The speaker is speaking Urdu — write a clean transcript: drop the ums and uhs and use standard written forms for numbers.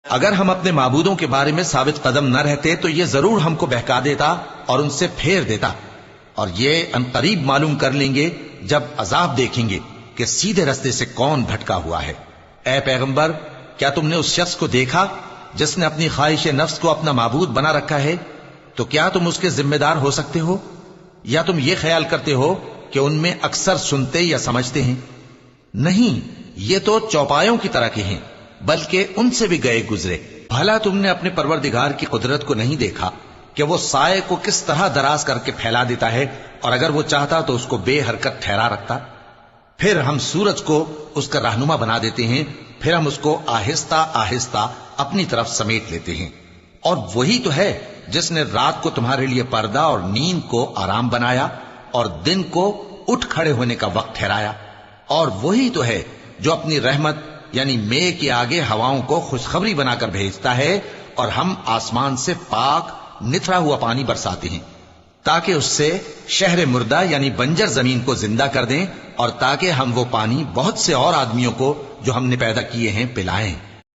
اگر ہم اپنے معبودوں کے بارے میں ثابت قدم نہ رہتے تو یہ ضرور ہم کو بہکا دیتا اور ان سے پھیر دیتا، اور یہ انقریب معلوم کر لیں گے جب عذاب دیکھیں گے کہ سیدھے رستے سے کون بھٹکا ہوا ہے۔ اے پیغمبر، کیا تم نے اس شخص کو دیکھا جس نے اپنی خواہش نفس کو اپنا معبود بنا رکھا ہے؟ تو کیا تم اس کے ذمہ دار ہو سکتے ہو؟ یا تم یہ خیال کرتے ہو کہ ان میں اکثر سنتے یا سمجھتے ہیں؟ نہیں، یہ تو چوپایوں کی طرح کے ہیں، بلکہ ان سے بھی گئے گزرے۔ بھلا تم نے اپنے پروردگار کی قدرت کو نہیں دیکھا کہ وہ سائے کو کس طرح دراز کر کے پھیلا دیتا ہے، اور اگر وہ چاہتا تو اس کو بے حرکت ٹھہرا رکھتا؟ پھر ہم سورج کو اس کا رہنما بنا دیتے ہیں، پھر ہم اس کو آہستہ آہستہ اپنی طرف سمیٹ لیتے ہیں۔ اور وہی تو ہے جس نے رات کو تمہارے لیے پردہ اور نیند کو آرام بنایا اور دن کو اٹھ کھڑے ہونے کا وقت ٹھہرایا، اور وہی تو ہے جو اپنی رحمت یعنی مے کے آگے ہواؤں کو خوشخبری بنا کر بھیجتا ہے، اور ہم آسمان سے پاک نتھرا ہوا پانی برساتے ہیں تاکہ اس سے شہر مردہ یعنی بنجر زمین کو زندہ کر دیں، اور تاکہ ہم وہ پانی بہت سے اور آدمیوں کو جو ہم نے پیدا کیے ہیں پلائیں۔